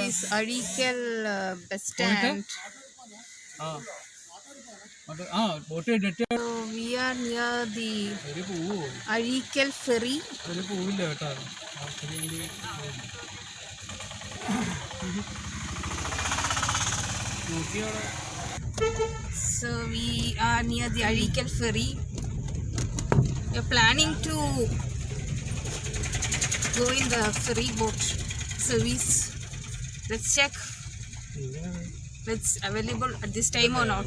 is Azhikkal bus stand. So we are near the Azhikkal ferry. So we are near the Azhikkal ferry. We are planning to go in the ferry boat service. Let's check if it's available at this time or not.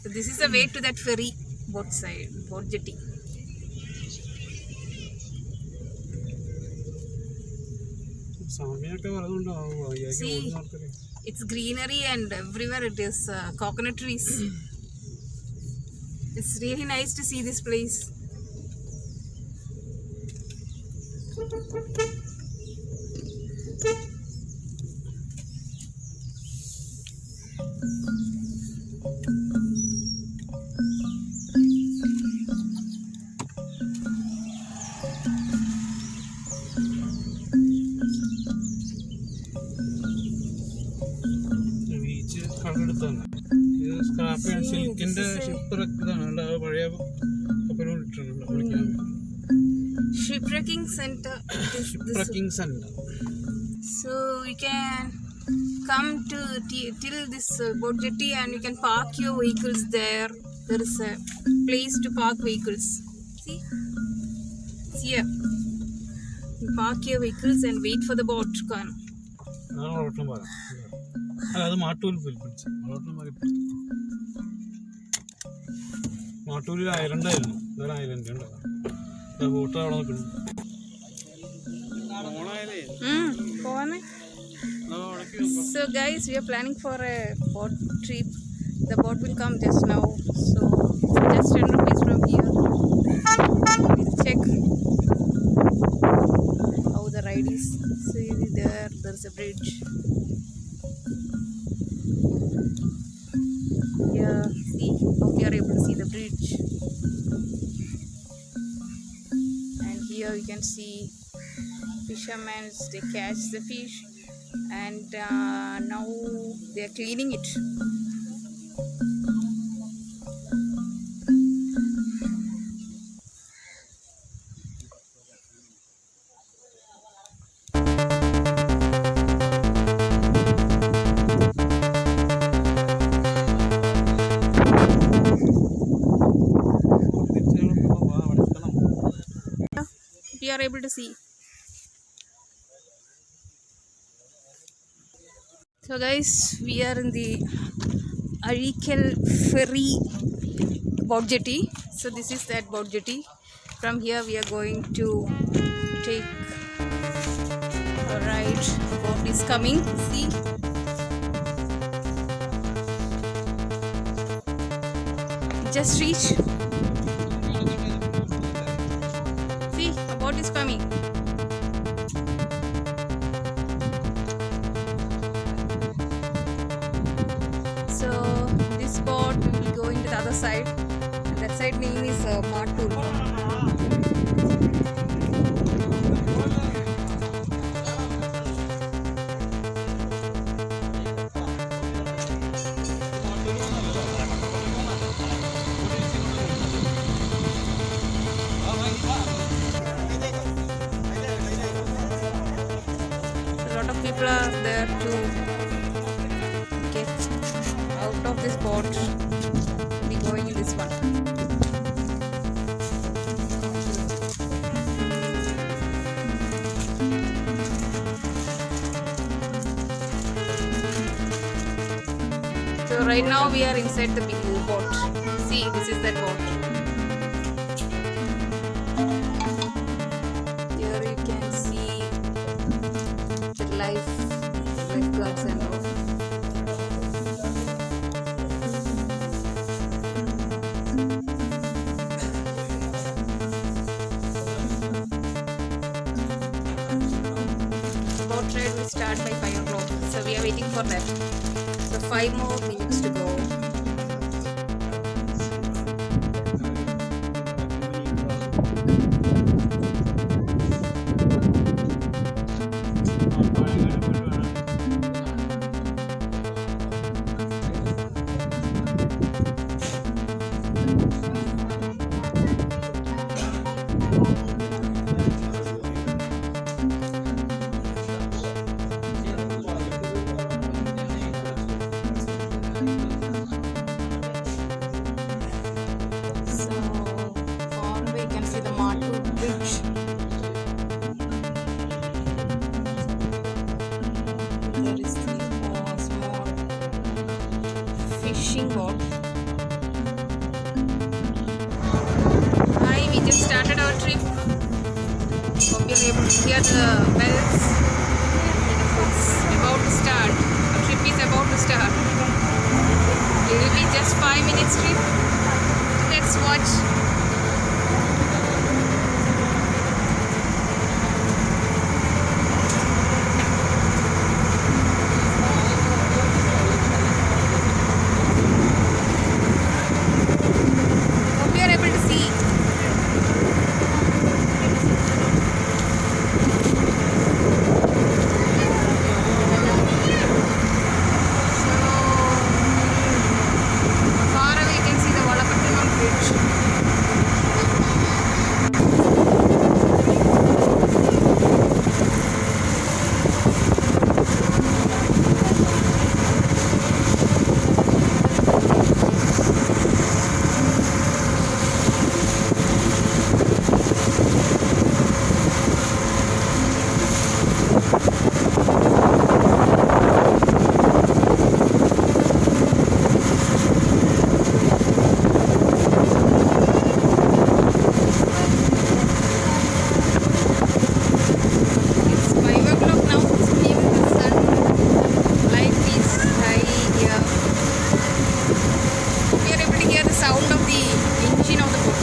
So this is the way to that ferry boat side, boat jetty. See, it's greenery and everywhere it is coconut trees. It's really nice to see this place. Shipwrecking center. Shipwrecking center. So you can come to till this boat jetty and you can park your vehicles there. There is a place to park vehicles. See, it's here. You park your vehicles and wait for the boat to come. So guys, we are planning for a boat trip. The boat will come just now. So it's just 10 rupees from here. We'll check how the ride is. See there's a bridge. Yeah, see how we are able to see the bridge. And here you can see fishermen, they catch the fish and now they are cleaning it. We are able to see. So guys, we are in the Azhikkal ferry boat jetty. So this is that boat jetty. From here we are going to take a ride. Boat is coming. See. Just reach. See, a boat is coming. So this boat we will go into the other side. And that side name is Mattul. A lot of people are there to get out of this boat. We'll be going in this one. So right now we are inside the big boat. See, this is that boat. Here you can see the lifeguards and all. Boat ride will start by 5 o'clock. So we are waiting for that. So 5 more minutes to go. fishing boat. Hi, we just started our trip. Hope you're able to hear the bells. It's about to start. Our trip is about to start. It will be just 5 minutes trip. Let's watch. Hope you are able to see. Far away you can see the Valapattanam bridge. It's 5 o'clock now. Still the sun light is high here. Hope you are able to hear the sound of the engine of the boat.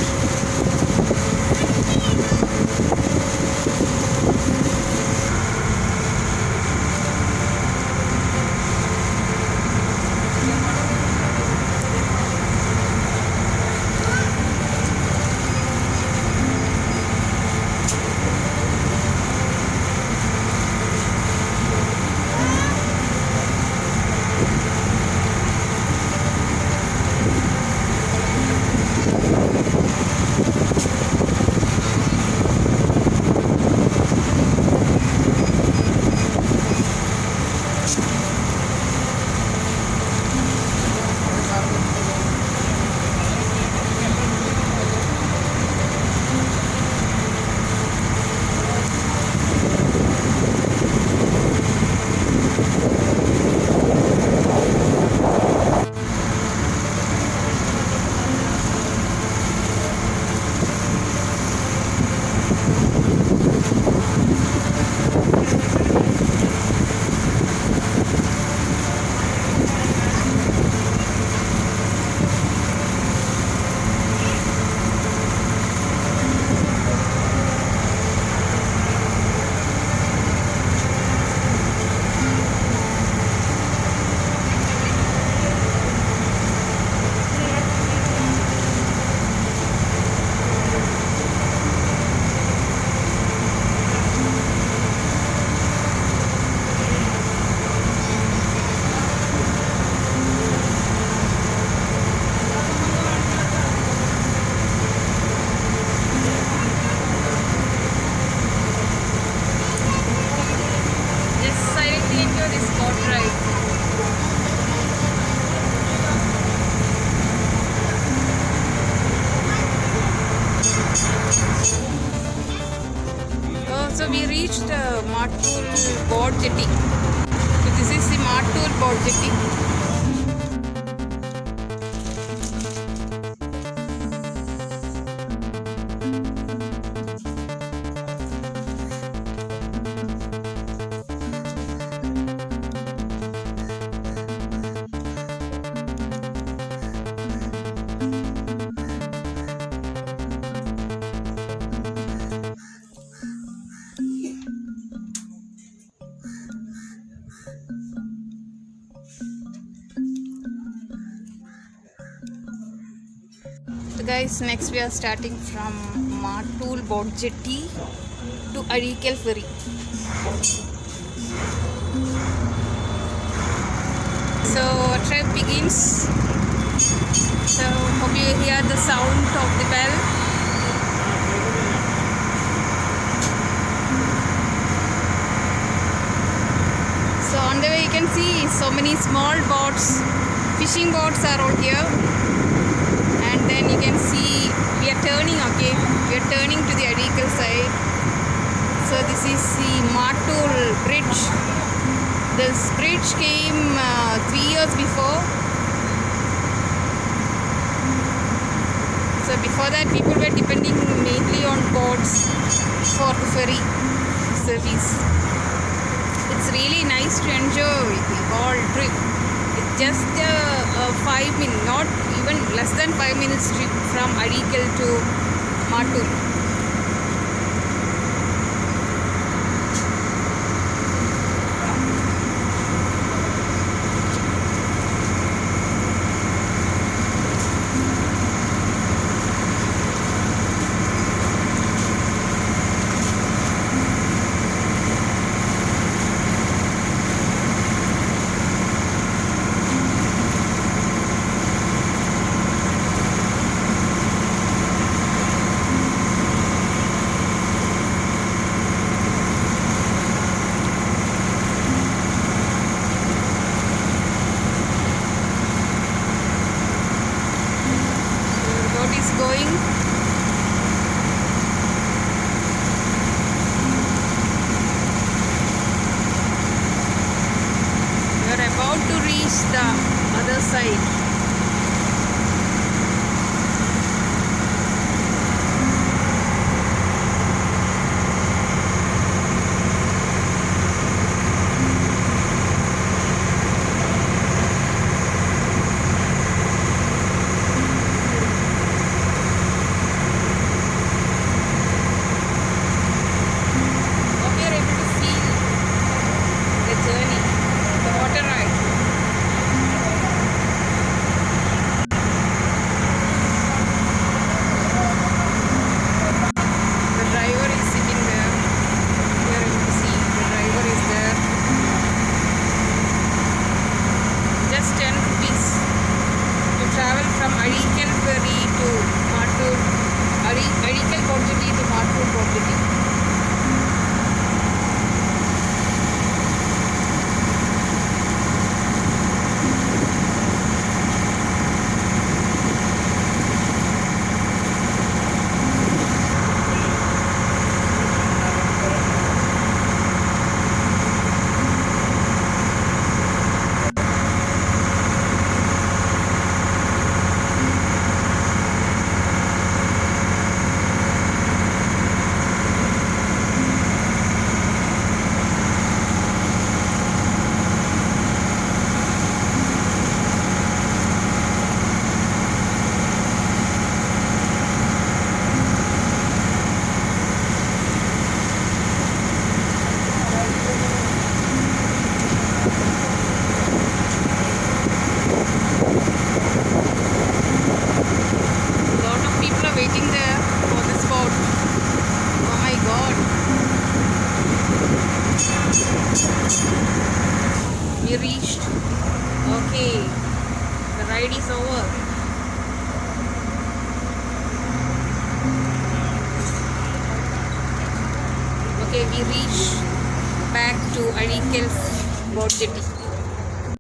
Just silently enjoy this boat ride. So we reached Mattul boat jetty. So this is the Mattul boat jetty. So guys, next we are starting from Mattul boat jetty to Azhikkal ferry. So our trip begins. So hope you hear the sound of the bell. So on the way you can see so many small boats, fishing boats are all here. And then you can see we are turning, okay, we are turning to the Azhikkal side. So this is the Mattul bridge. This bridge came 3 years before, before that, people were depending mainly on boats for the ferry service. It's really nice to enjoy the whole trip. It's just a 5 minutes, not even less than 5 minutes trip from Azhikkal to Mattul. Is going. We are about to reach the other side. Travel from Azhikkal ferry to Mattul, Azhikkal budgetty to Mattul budgetty. Waiting there for this boat. Oh my god. We reached. Okay. The ride is over. Okay, we reached back to Azhikkal boat jetty.